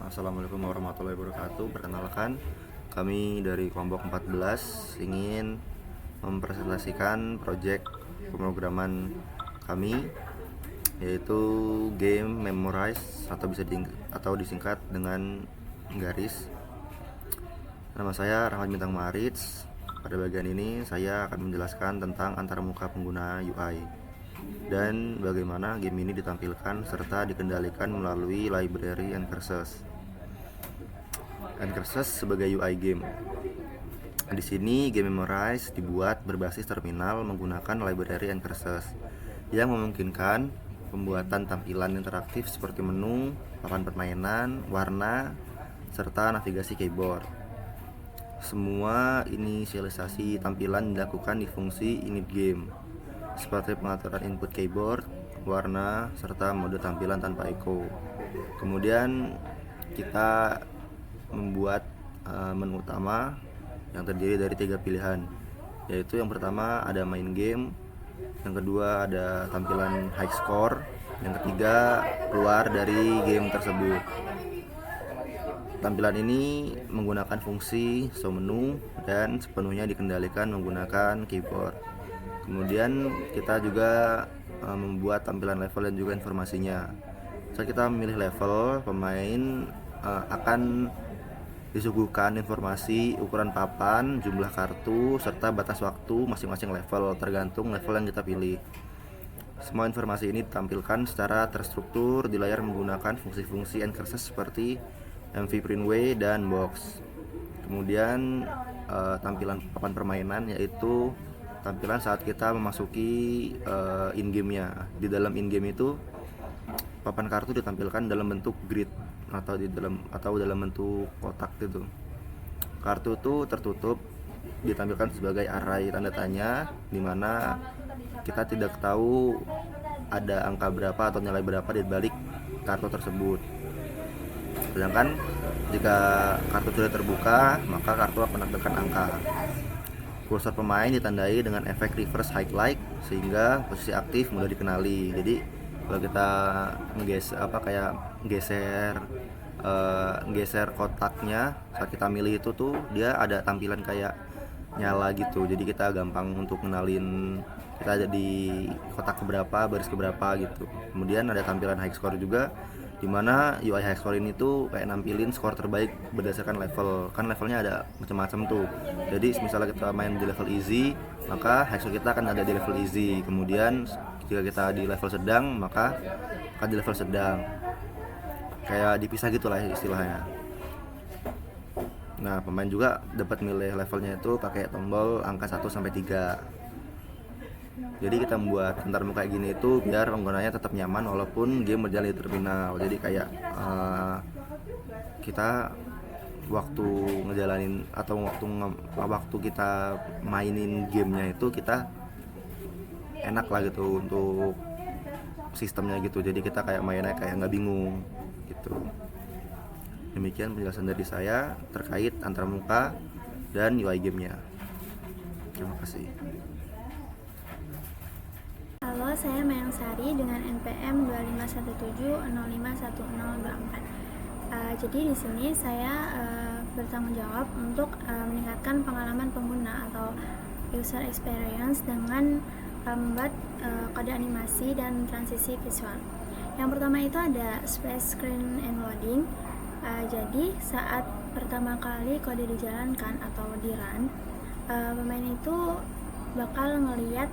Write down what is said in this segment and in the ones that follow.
Assalamualaikum warahmatullahi wabarakatuh. Perkenalkan, kami dari kelompok 14 ingin mempresentasikan proyek pemrograman kami, yaitu game Memorize atau disingkat dengan garis. Nama saya Rahmat Bintang Marits. Pada bagian ini saya akan menjelaskan tentang antarmuka pengguna UI dan bagaimana game ini ditampilkan serta dikendalikan melalui library Ncurses sebagai UI game. Di sini game Memorize dibuat berbasis terminal menggunakan library Ncurses yang memungkinkan pembuatan tampilan interaktif seperti menu, papan permainan, warna, serta navigasi keyboard. Semua inisialisasi tampilan dilakukan di fungsi init game, seperti pengaturan input keyboard, warna, serta mode tampilan tanpa echo. Kemudian kita membuat menu utama yang terdiri dari 3 pilihan, yaitu yang pertama ada main game, yang kedua ada tampilan high score, yang ketiga keluar dari game tersebut. Tampilan ini menggunakan fungsi show menu dan sepenuhnya dikendalikan menggunakan keyboard. Kemudian kita juga membuat tampilan level dan juga informasinya. Saat kita memilih level, pemain akan disuguhkan informasi ukuran papan, jumlah kartu, serta batas waktu masing-masing level tergantung level yang kita pilih. Semua informasi ini ditampilkan secara terstruktur di layar menggunakan fungsi-fungsi Ncurses seperti MV Printway dan Box. Kemudian tampilan papan permainan, yaitu tampilan saat kita memasuki in-game-nya. Di dalam in-game itu papan kartu ditampilkan dalam bentuk grid atau dalam bentuk kotak gitu. Kartu itu tertutup ditampilkan sebagai array tanda tanya, di mana kita tidak tahu ada angka berapa atau nilai berapa di balik kartu tersebut. Sedangkan jika kartu sudah terbuka, maka kartu akan menampilkan angka. Kursor pemain ditandai dengan efek reverse highlight sehingga posisi aktif mudah dikenali. Jadi kalau kita geser kotaknya saat kita milih itu tuh dia ada tampilan kayak nyala gitu. Jadi kita gampang untuk kenalin kita ada di kotak keberapa, baris keberapa gitu. Kemudian ada tampilan high score juga, dimana UI high score ini tuh kayak nampilin skor terbaik berdasarkan level. Kan levelnya ada macam-macam tuh. Jadi misalnya kita main di level easy, maka high score kita akan ada di level easy. Kemudian jika kita di level sedang, maka akan di level sedang. Kayak dipisah gitulah istilahnya. Nah, pemain juga dapat milih levelnya itu pakai tombol angka 1 sampai 3. Jadi kita membuat antarmuka kayak gini itu biar penggunanya tetap nyaman walaupun game berjalan di terminal. Jadi kayak kita waktu ngejalanin atau waktu kita mainin gamenya itu kita enak lah gitu untuk sistemnya gitu. Jadi kita kayak mainnya kayak nggak bingung gitu. Demikian penjelasan dari saya terkait antarmuka dan UI gamenya. Terima kasih. Halo, saya Mayang Sari dengan NPM 2517051024. Jadi di sini saya bertanggung jawab untuk meningkatkan pengalaman pengguna atau user experience dengan membuat kode animasi dan transisi visual. Yang pertama itu ada splash screen and loading. Jadi saat pertama kali kode dijalankan atau di run, pemain itu bakal ngelihat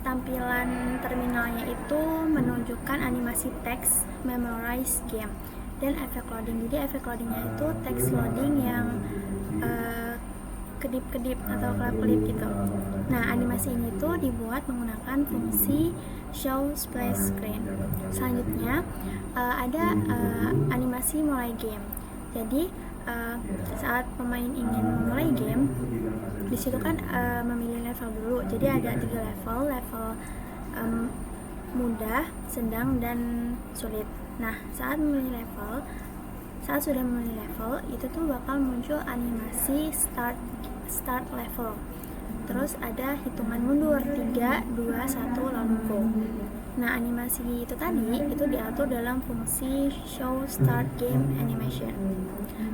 tampilan terminalnya itu menunjukkan animasi teks Memorize game dan efek loading. Jadi efek loadingnya itu teks loading yang kedip-kedip atau kelap-kelip gitu. Nah, animasi ini tuh dibuat menggunakan fungsi show splash screen. Selanjutnya ada animasi mulai game. Jadi saat pemain ingin memulai game, di situ kan memilih level dulu. Jadi ada 3 level mudah, sedang, dan sulit. Nah, saat sudah memilih level, itu tuh bakal muncul animasi start level. Terus ada hitungan mundur 3, 2, 1 lalu go. Nah, animasi itu tadi itu diatur dalam fungsi show start game animation.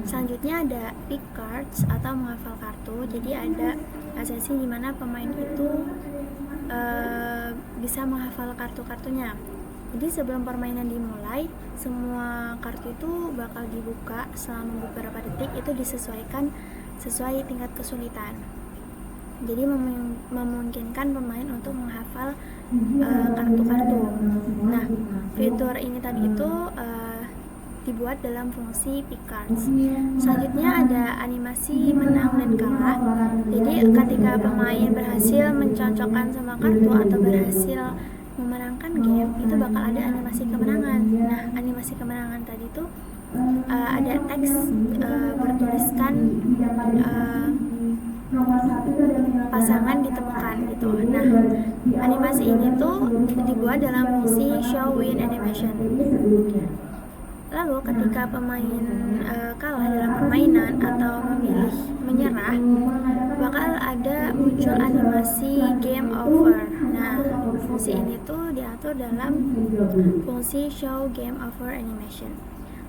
Selanjutnya ada pick cards atau menghafal kartu. Jadi ada sesi di mana pemain itu bisa menghafal kartu-kartunya. Jadi sebelum permainan dimulai, semua kartu itu bakal dibuka selama beberapa detik. Itu disesuaikan sesuai tingkat kesulitan. Jadi memungkinkan pemain untuk menghafal kartu-kartu. Nah, fitur ini tadi itu dibuat dalam fungsi pick cards. Selanjutnya ada animasi menang dan kalah. Jadi ketika pemain berhasil mencocokkan sama kartu atau berhasil memenangkan game, itu bakal ada animasi kemenangan. Nah, animasi kemenangan tadi itu ada teks bertuliskan pasangan ditemukan gitu. Nah, animasi ini tuh dibuat dalam fungsi show win animation. Lalu ketika pemain kalah dalam permainan atau memilih menyerah, bakal ada muncul animasi game over. Nah, fungsi ini tuh diatur dalam fungsi show game over animation.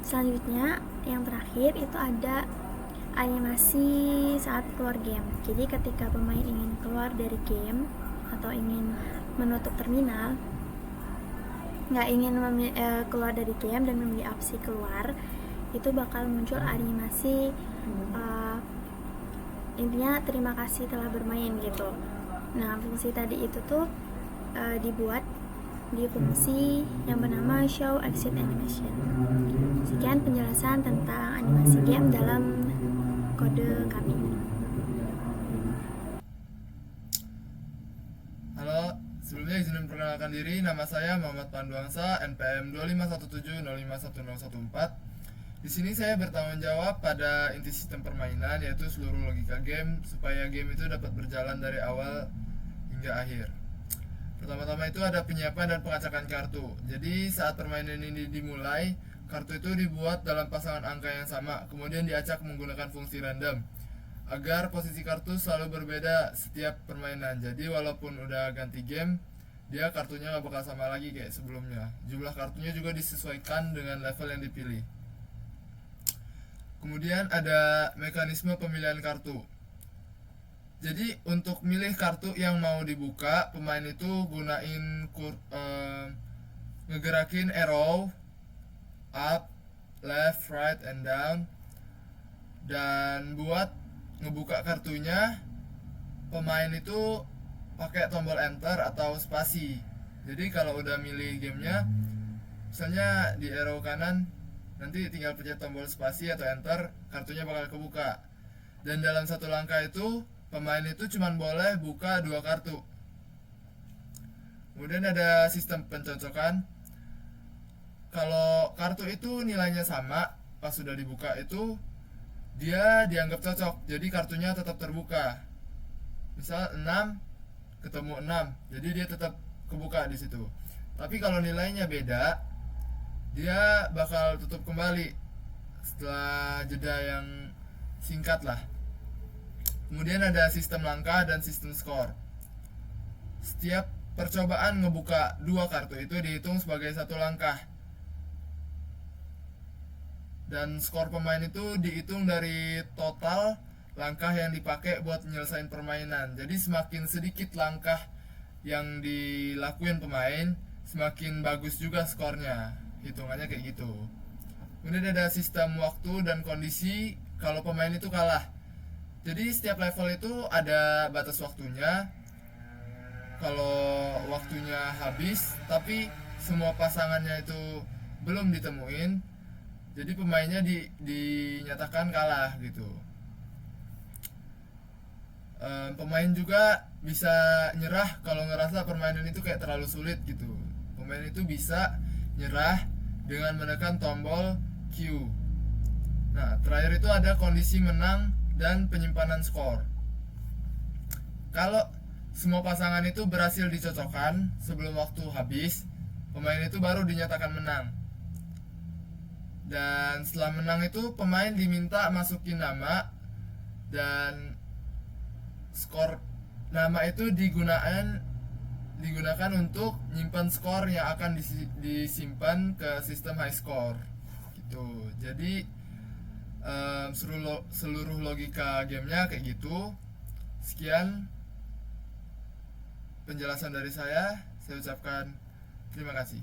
Selanjutnya, yang terakhir itu ada animasi saat keluar game. Jadi ketika pemain ingin keluar dari game atau ingin menutup terminal, nggak ingin keluar dari game dan memilih opsi keluar, itu bakal muncul animasi intinya terima kasih telah bermain gitu. Nah, fungsi tadi itu tuh dibuat di fungsi yang bernama show exit animation. Sekian penjelasan tentang animasi game dalam kode kami. Halo, sebelumnya izin memperkenalkan diri. Nama saya Muhammad Panduangsa, NPM 251705114. Di sini saya bertanggung jawab pada inti sistem permainan, yaitu seluruh logika game supaya game itu dapat berjalan dari awal hingga akhir. Pertama-tama itu ada penyiapan dan pengacakan kartu. Jadi saat permainan ini dimulai, kartu itu dibuat dalam pasangan angka yang sama, kemudian diacak menggunakan fungsi random agar posisi kartu selalu berbeda setiap permainan. Jadi walaupun udah ganti game, dia kartunya gak bakal sama lagi kayak sebelumnya. Jumlah kartunya juga disesuaikan dengan level yang dipilih. Kemudian ada mekanisme pemilihan kartu. Jadi untuk milih kartu yang mau dibuka, pemain itu gunain ngegerakin arrow up, left, right, and down. Dan buat ngebuka kartunya, pemain itu pakai tombol enter atau spasi. Jadi kalau udah milih gamenya, misalnya di arrow kanan, nanti tinggal pencet tombol spasi atau enter, kartunya bakal kebuka. Dan dalam satu langkah itu, pemain itu cuma boleh buka 2 kartu. Kemudian ada sistem pencocokan. Kalau kartu itu nilainya sama, pas sudah dibuka itu dia dianggap cocok, jadi kartunya tetap terbuka. Misal 6 ketemu 6, jadi dia tetap kebuka di situ. Tapi kalau nilainya beda, dia bakal tutup kembali setelah jeda yang singkat lah. Kemudian ada sistem langkah dan sistem skor. Setiap percobaan ngebuka 2 kartu itu dihitung sebagai 1 langkah. Dan skor pemain itu dihitung dari total langkah yang dipakai buat nyelesain permainan. Jadi semakin sedikit langkah yang dilakuin pemain, semakin bagus juga skornya. Hitungannya kayak gitu. Kemudian ada sistem waktu dan kondisi kalau pemain itu kalah. Jadi setiap level itu ada batas waktunya. Kalau waktunya habis tapi semua pasangannya itu belum ditemuin, jadi pemainnya dinyatakan kalah gitu. Pemain juga bisa nyerah kalau ngerasa permainan itu kayak terlalu sulit gitu. Pemain itu bisa nyerah dengan menekan tombol Q. Nah, terakhir itu ada kondisi menang dan penyimpanan skor. Kalau semua pasangan itu berhasil dicocokkan sebelum waktu habis, pemain itu baru dinyatakan menang. Dan setelah menang itu pemain diminta masukin nama, dan skor nama itu digunakan untuk nyimpan skor yang akan disimpan ke sistem high score gitu. Jadi seluruh logika gamenya kayak gitu. Sekian penjelasan dari saya ucapkan terima kasih.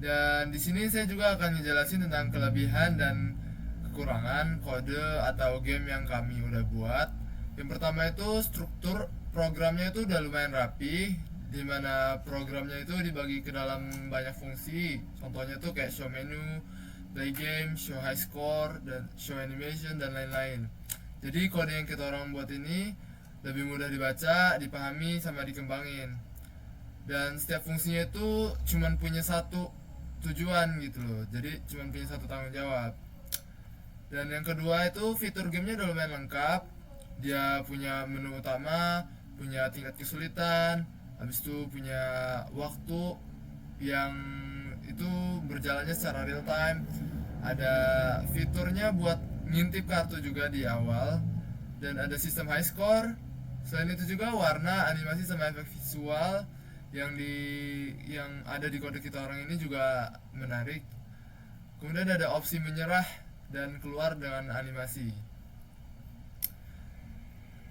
Dan di sini saya juga akan ngejelasin tentang kelebihan dan kekurangan kode atau game yang kami udah buat. Yang pertama itu struktur programnya itu udah lumayan rapi, dimana programnya itu dibagi ke dalam banyak fungsi. Contohnya tuh kayak show menu, play game, show high score, dan show animation, dan lain-lain. Jadi kode yang kita orang buat ini lebih mudah dibaca, dipahami, sama dikembangin. Dan setiap fungsinya itu cuman punya satu tujuan gitu loh, jadi cuman punya satu tanggung jawab. Dan yang kedua itu fitur gamenya udah lumayan lengkap. Dia punya menu utama, punya tingkat kesulitan, habis itu punya waktu yang itu berjalannya secara real time. Ada fiturnya buat ngintip kartu juga di awal, dan ada sistem high score. Selain itu juga warna, animasi, sama efek visual yang ada di kode kita orang ini juga menarik. Kemudian ada opsi menyerah dan keluar dengan animasi.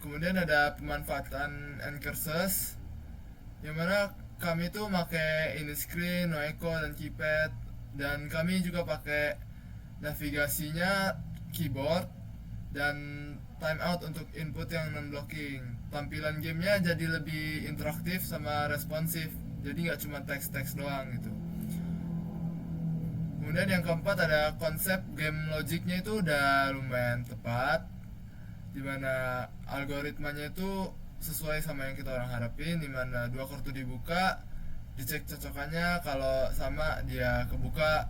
Kemudian ada pemanfaatan end curses, yang mana kami tuh pakai ini screen, no echo, dan keypad. Dan kami juga pakai navigasinya keyboard dan timeout untuk input yang non-blocking. Tampilan gamenya jadi lebih interaktif sama responsif, jadi nggak cuma teks-teks doang gitu. Kemudian yang keempat ada konsep game logiknya itu udah lumayan tepat, dimana algoritmanya itu sesuai sama yang kita orang harapin, dimana dua kartu dibuka, dicek cocokannya, kalau sama dia kebuka,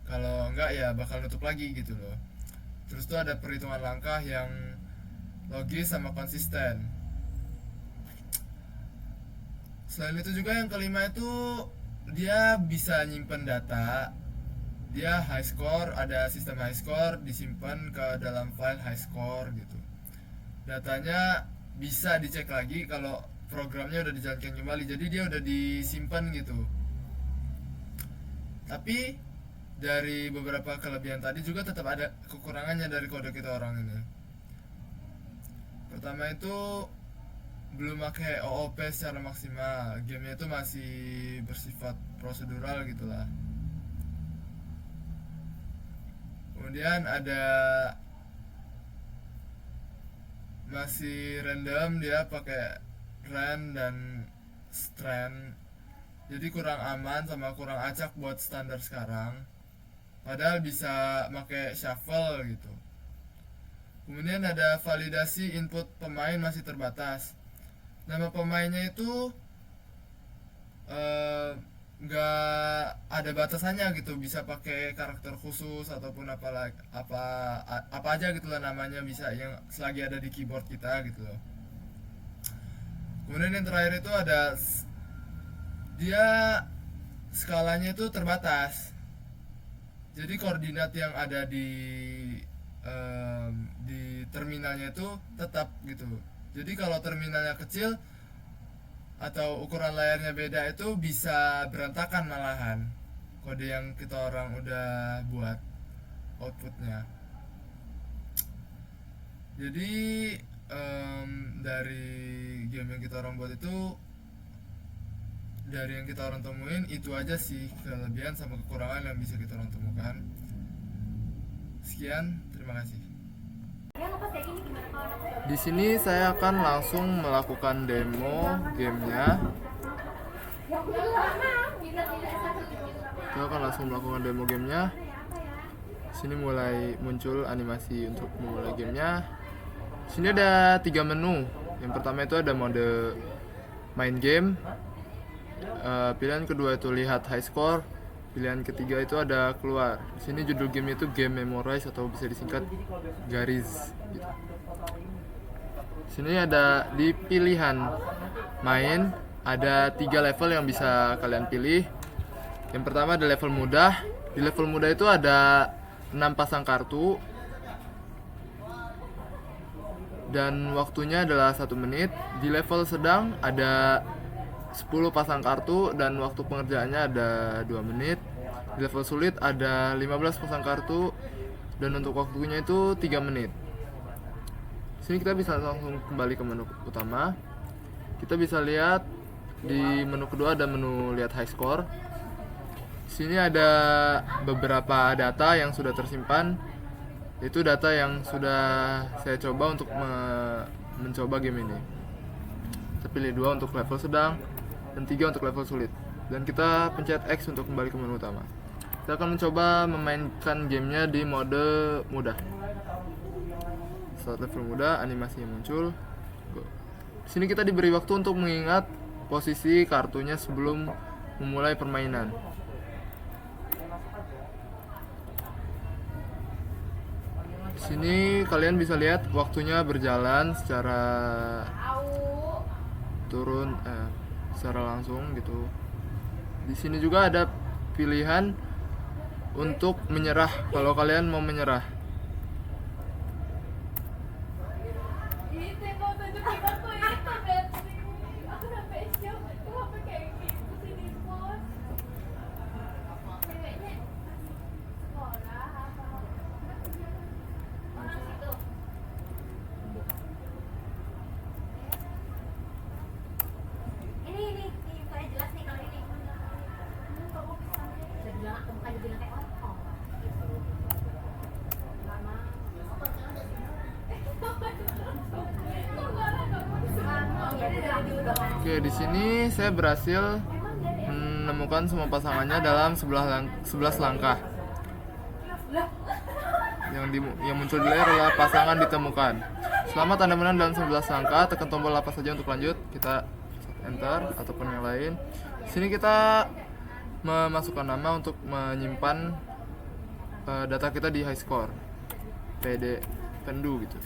kalau enggak ya bakal nutup lagi gitu loh. Terus tuh ada perhitungan langkah yang logis sama konsisten. Selain itu juga yang kelima itu dia bisa nyimpen data. Dia high score, ada sistem high score disimpan ke dalam file high score gitu. Datanya bisa dicek lagi kalau programnya udah dijalankan kembali, jadi dia udah disimpan gitu. Tapi dari beberapa kelebihan tadi juga tetap ada kekurangannya dari kode kita orang ini. Pertama itu belum pakai OOP secara maksimal, gamenya itu masih bersifat prosedural gitulah. Kemudian ada masih random, dia pakai rand dan strand, jadi kurang aman sama kurang acak buat standar sekarang, padahal bisa pakai shuffle gitu. Kemudian ada validasi input pemain masih terbatas. Nama pemainnya itu nggak ada batasannya gitu, bisa pakai karakter khusus ataupun apa aja gitu lah namanya, bisa yang selagi ada di keyboard kita gitu loh. Kemudian yang terakhir itu ada dia skalanya itu terbatas, jadi koordinat yang ada di terminalnya itu tetap gitu. Jadi kalau terminalnya kecil atau ukuran layarnya beda itu bisa berantakan malahan kode yang kita orang udah buat outputnya. Jadi dari game yang kita orang buat itu, dari yang kita orang temuin itu aja sih kelebihan sama kekurangan yang bisa kita orang temukan. Sekian, terima kasih. Di sini saya akan langsung melakukan demo gamenya. Saya akan langsung melakukan demo gamenya. Sini mulai muncul animasi untuk memulai gamenya. Sini ada 3 menu. Yang pertama itu ada mode main game. Pilihan kedua itu lihat high score. Pilihan ketiga itu ada keluar. Di sini judul game itu game memorize atau bisa disingkat garis gitu. Sini ada di pilihan main, ada 3 level yang bisa kalian pilih. Yang pertama ada level mudah. Di level mudah itu ada 6 pasang kartu. dan waktunya adalah 1 menit. Di level sedang ada 10 pasang kartu dan waktu pengerjaannya ada 2 menit. Di level sulit ada 15 pasang kartu dan untuk waktunya itu 3 menit. Sini kita bisa langsung kembali ke menu utama. Kita bisa lihat di menu kedua ada menu lihat high score. Sini ada beberapa data yang sudah tersimpan. Itu data yang sudah saya coba untuk mencoba game ini. Kita pilih 2 untuk level sedang dan 3 untuk level sulit. Dan kita pencet X untuk kembali ke menu utama. Kita akan mencoba memainkan gamenya di mode mudah. Saat level mudah, animasinya muncul. Go. Di sini kita diberi waktu untuk mengingat posisi kartunya sebelum memulai permainan. Di sini kalian bisa lihat waktunya berjalan secara secara langsung gitu. Di sini juga ada pilihan untuk menyerah kalau kalian mau menyerah. Oke, di sini saya berhasil menemukan semua pasangannya dalam 11 langkah. Yang muncul di layar adalah pasangan ditemukan. Selamat Anda menang dalam 11 langkah. Tekan tombol apa saja untuk lanjut. Kita enter ataupun yang lain. Di sini kita memasukkan nama untuk menyimpan data kita di high score. Pendu gitu.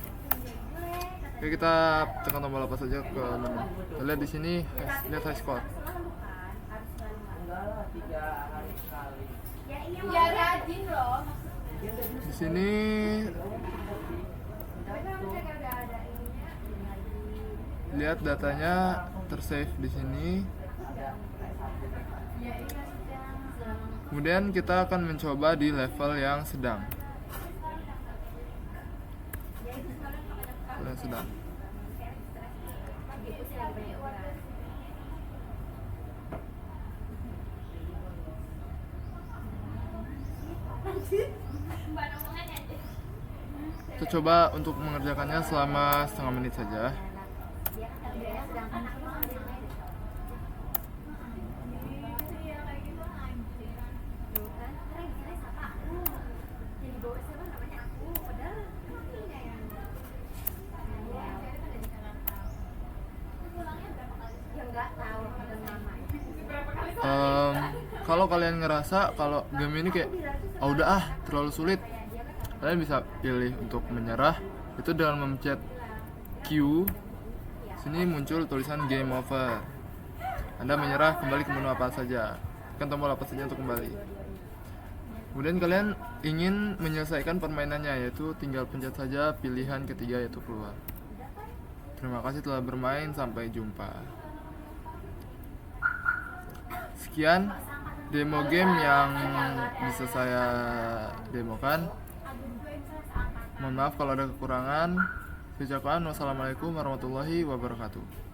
Oke, kita tekan tombol apa saja ke menu. Kita lihat di sini, lihat high score. Di sini lihat datanya tersave di sini. Kemudian kita akan mencoba di level yang sedang. Kita coba untuk mengerjakannya selama setengah menit saja. Kalau kalian ngerasa kalau game ini kayak udah terlalu sulit, kalian bisa pilih untuk menyerah itu dengan memencet Q. Sini muncul tulisan game over. Anda menyerah, kembali ke menu apa saja, tekan tombol apa saja untuk kembali. Kemudian kalian ingin menyelesaikan permainannya, yaitu tinggal pencet saja pilihan ketiga yaitu keluar. Terima kasih telah bermain, sampai jumpa. Sekian demo game yang bisa saya demokan. Mohon maaf kalau ada kekurangan. Wassalamualaikum warahmatullahi wabarakatuh.